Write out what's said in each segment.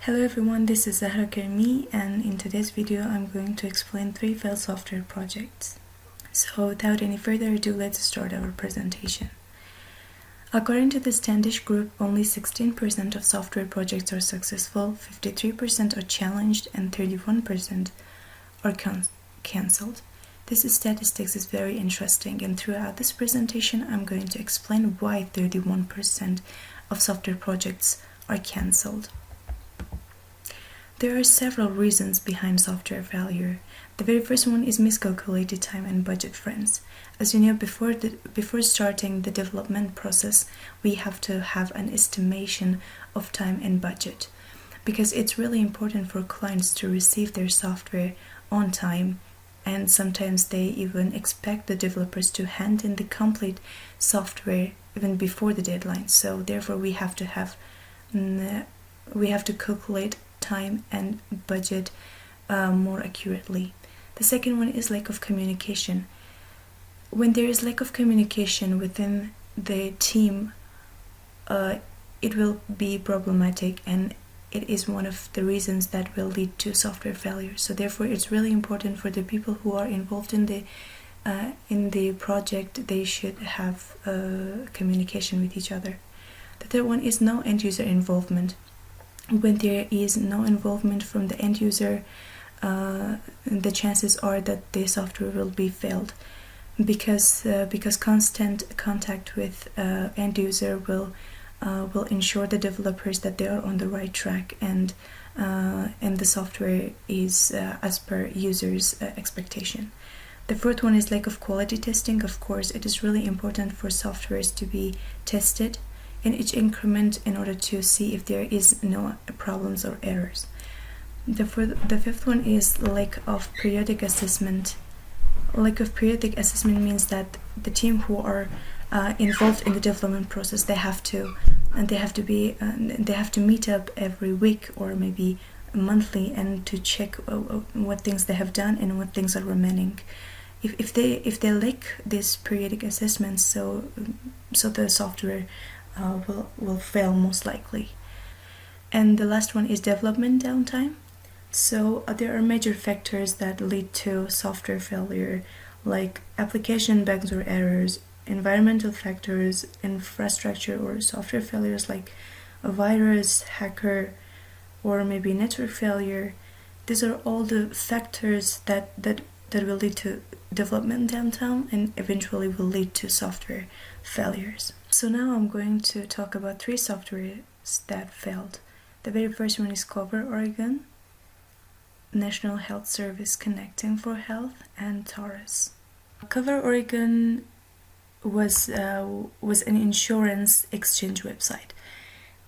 Hello everyone, this is Zahra Karmi, and in today's video I'm going to explain 3 failed software projects. So without any further ado, let's start our presentation. According to the Standish Group, only 16% of software projects are successful, 53% are challenged, and 31% are cancelled. This statistics is very interesting, and throughout this presentation I'm going to explain why 31% of software projects are cancelled. There are several reasons behind software failure. The very first one is miscalculated time and budget, friends. As you know, before starting the development process, we have to have an estimation of time and budget, because it's really important for clients to receive their software on time, and sometimes they even expect the developers to hand in the complete software even before the deadline. So therefore we have to calculate time and budget more accurately. The second one is lack of communication. When there is lack of communication within the team, it will be problematic, and it is one of the reasons that will lead to software failure. So therefore it's really important for the people who are involved in the project. They should have communication with each other. The third one is no end user involvement. When there is no involvement from the end user, the chances are that the software will be failed, because constant contact with end user will ensure the developers that they are on the right track, and the software is as per users' expectation. The fourth one is lack of quality testing. Of course, it is really important for softwares to be tested in each increment in order to see if there is no problems or errors. The fifth one is lack of periodic assessment. Lack of periodic assessment means that the team who are involved in the development process, they have to meet up every week or maybe monthly, and to check what things they have done and what things are remaining. If they lack this periodic assessment, so the software will fail most likely. And the last one is development downtime. So there are major factors that lead to software failure, like application bugs or errors, environmental factors, infrastructure or software failures like a virus, hacker, or maybe network failure. These are all the factors that will lead to development downtime and eventually will lead to software failures. So now I'm going to talk about 3 softwares that failed. The very first one is Cover Oregon, National Health Service Connecting for Health, and Taurus. Cover Oregon was an insurance exchange website.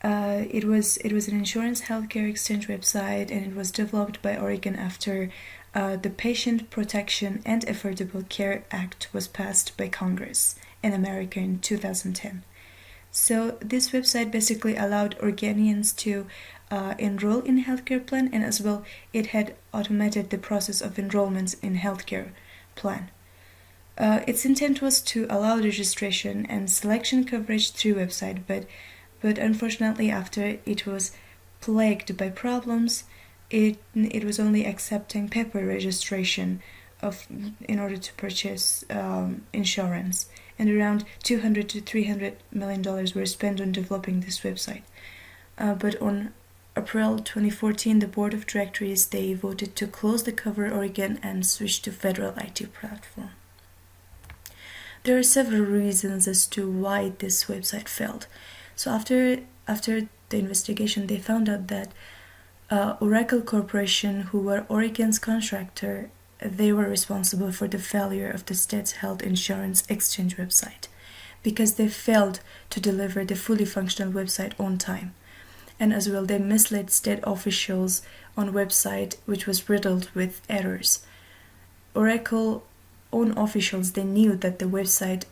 It was an insurance healthcare exchange website, and it was developed by Oregon after the Patient Protection and Affordable Care Act was passed by Congress in America in 2010. So this website basically allowed Oregonians to enroll in healthcare plan, and as well it had automated the process of enrollments in healthcare plan. Its intent was to allow registration and selection coverage through website, but unfortunately after it was plagued by problems, it was only accepting paper registration in order to purchase insurance, and around $200 to $300 million were spent on developing this website. But on April 2014, the board of directors, they voted to close the Cover Oregon and switch to federal IT platform. There are several reasons as to why this website failed. So after the investigation, they found out that Oracle Corporation, who were Oregon's contractor, they were responsible for the failure of the state's health insurance exchange website, because they failed to deliver the fully functional website on time. And as well, they misled state officials on website, which was riddled with errors. Oracle own officials, they knew that the website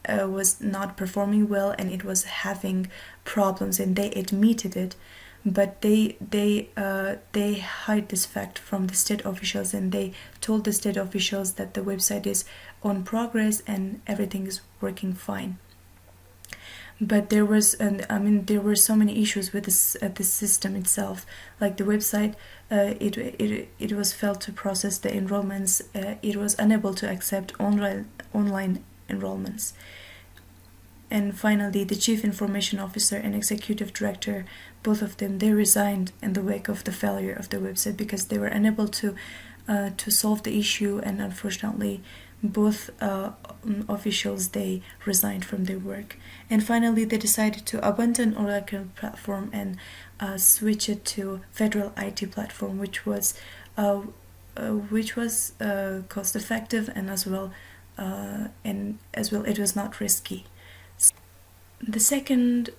was not performing well and it was having problems, and they admitted it, but they hide this fact from the state officials, and they told the state officials that the website is on progress and everything is working fine. But there was, and I mean, there were so many issues with this system itself. Like the website, it was failed to process the enrollments. It was unable to accept online enrollments. And finally, the chief information officer and executive director, both of them, they resigned in the wake of the failure of the website because they were unable to solve the issue, and unfortunately both officials, they resigned from their work. And finally, they decided to abandon Oracle platform and switch it to Federal IT platform, which was cost effective, and as well it was not risky. The second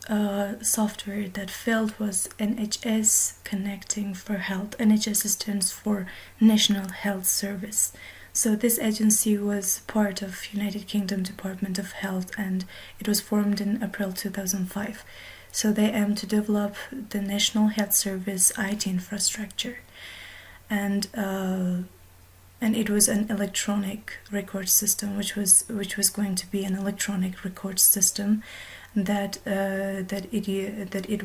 software that failed was NHS Connecting for Health. NHS stands for National Health Service. So this agency was part of United Kingdom Department of Health, and it was formed in April 2005. So they aim to develop the National Health Service IT infrastructure, and it was an electronic record system, which was going to be an electronic record system that it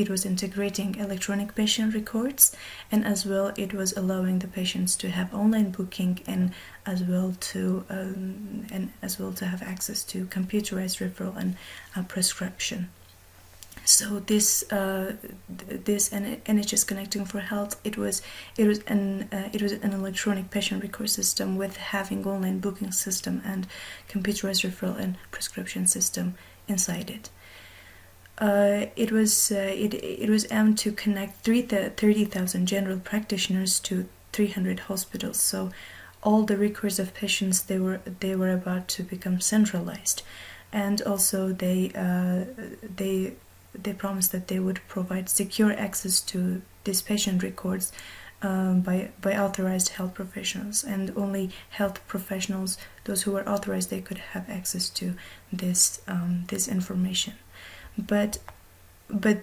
was integrating electronic patient records, and as well it was allowing the patients to have online booking, and as well to have access to computerized referral and prescription. So this NHS Connecting for Health, it was an electronic patient record system with having online booking system and computerized referral and prescription system inside it. It was aimed to connect 30,000 general practitioners to 300 hospitals. So all the records of patients, they were about to become centralized, and also they promised that they would provide secure access to these patient records by authorized health professionals, and only health professionals, those who were authorized, they could have access to this information. But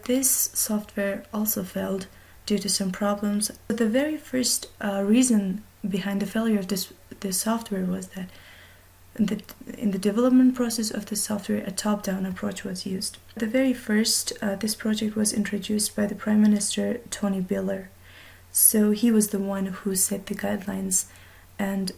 this software also failed due to some problems. The very first reason behind the failure of this software was that in the development process of the software, a top-down approach was used. The very first, this project was introduced by the Prime Minister Tony Blair. So he was the one who set the guidelines and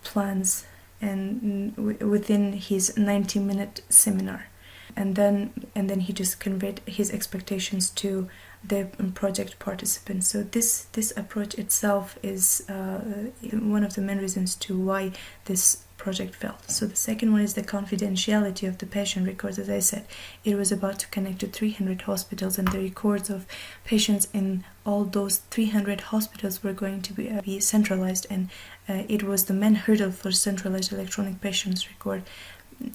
plans, and within his 90-minute seminar, and then he just conveyed his expectations to the project participants. So this approach itself is one of the main reasons to why this project failed. So the second one is the confidentiality of the patient records. As I said, it was about to connect to 300 hospitals, and the records of patients in all those 300 hospitals were going to be centralized, and it was the main hurdle for centralized electronic patients record.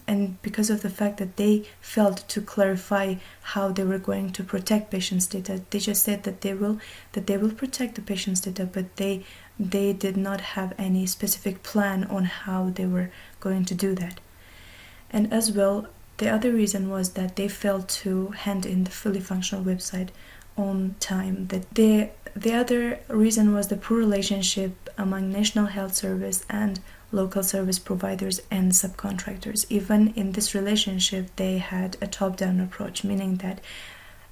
And because of the fact that they failed to clarify how they were going to protect patients' data, they just said that they will protect the patients' data, but they did not have any specific plan on how they were going to do that. And as well, the other reason was that they failed to hand in the fully functional website on time. That the other reason was the poor relationship among National Health Service and local service providers and subcontractors. Even in this relationship, they had a top-down approach, meaning that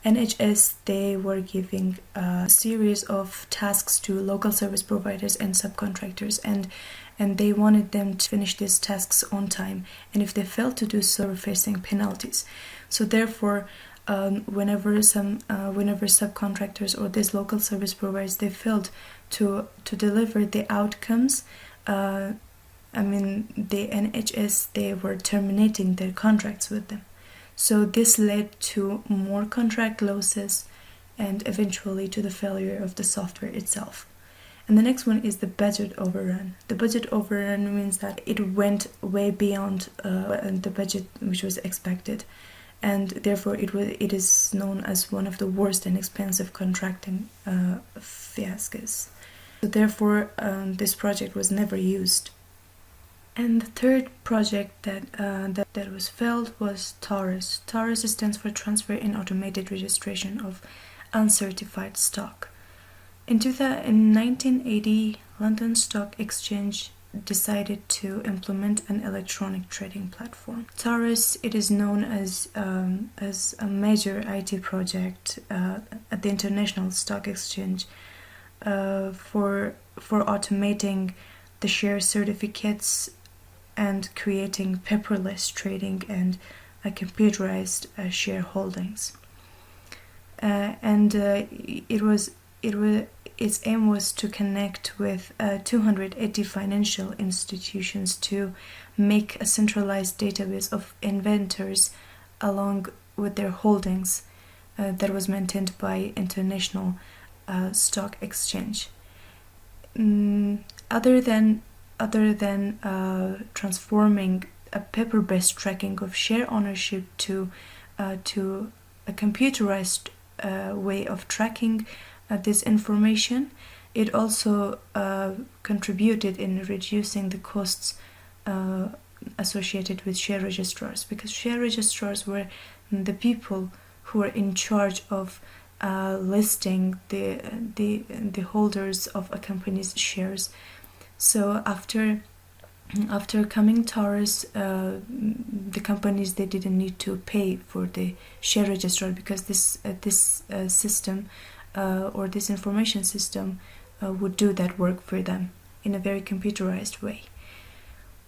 NHS, they were giving a series of tasks to local service providers and subcontractors, and they wanted them to finish these tasks on time, and if they failed to do so, they were facing penalties. So therefore, whenever subcontractors or these local service providers, they failed to deliver the outcomes, the NHS, they were terminating their contracts with them. So this led to more contract losses and eventually to the failure of the software itself. And the next one is the budget overrun. The budget overrun means that it went way beyond the budget which was expected, and therefore it is known as one of the worst and expensive contracting fiascos. So therefore, this project was never used. And the third project that was failed was TAURUS. TAURUS stands for Transfer and Automated Registration of Uncertified Stock. In 1980, London Stock Exchange decided to implement an electronic trading platform. Taurus, it is known as a major IT project at the International Stock Exchange for automating the share certificates and creating paperless trading and computerized shareholdings. Its aim was to connect with 280 financial institutions to make a centralized database of inventors along with their holdings that was maintained by International Stock Exchange. Other than transforming a paper-based tracking of share ownership to a computerized way of tracking this information, it also contributed in reducing the costs associated with share registrars, because share registrars were the people who were in charge of listing the holders of a company's shares. So after coming Taurus, the companies, they didn't need to pay for the share registrar, because this system or this information system would do that work for them in a very computerized way.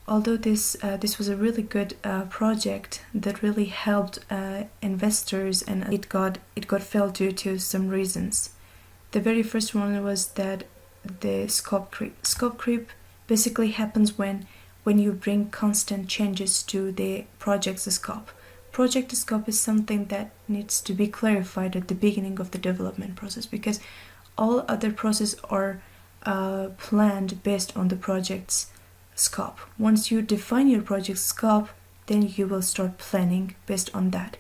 Although this was a really good project that really helped investors, and it got failed due to some reasons. The very first one was that the scope creep. Scope creep basically happens when you bring constant changes to the project's scope. Project scope is something that needs to be clarified at the beginning of the development process, because all other processes are planned based on the project's scope. Once you define your project scope, then you will start planning based on that.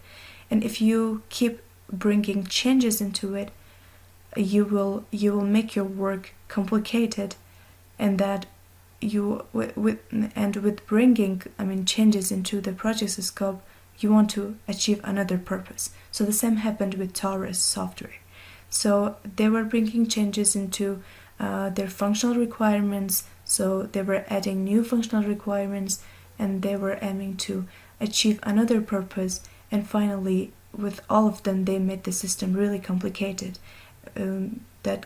And if you keep bringing changes into it, you will make your work complicated, and that with bringing changes into the project's scope, you want to achieve another purpose. So the same happened with Taurus software. So they were bringing changes into their functional requirements, so they were adding new functional requirements, and they were aiming to achieve another purpose, and finally with all of them they made the system really complicated. That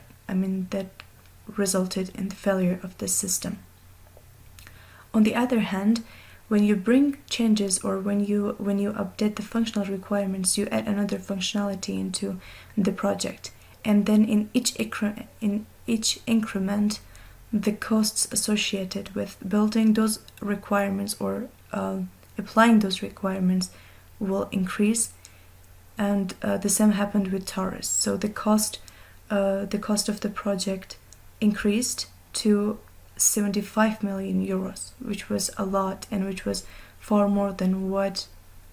resulted in the failure of the system. On the other hand, when you bring changes, or when you update the functional requirements, you add another functionality into the project, and then in each increment, the costs associated with building those requirements or applying those requirements will increase. And the same happened with Taurus. So the cost of the project increased to 75 million euros, which was a lot, and which was far more than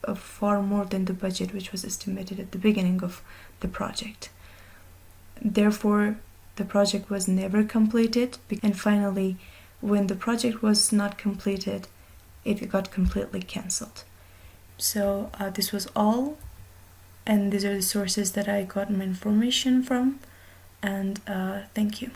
the budget which was estimated at the beginning of the project. Therefore, the project was never completed, and finally, when the project was not completed, it got completely cancelled. So this was all, and these are the sources that I got my information from, and thank you.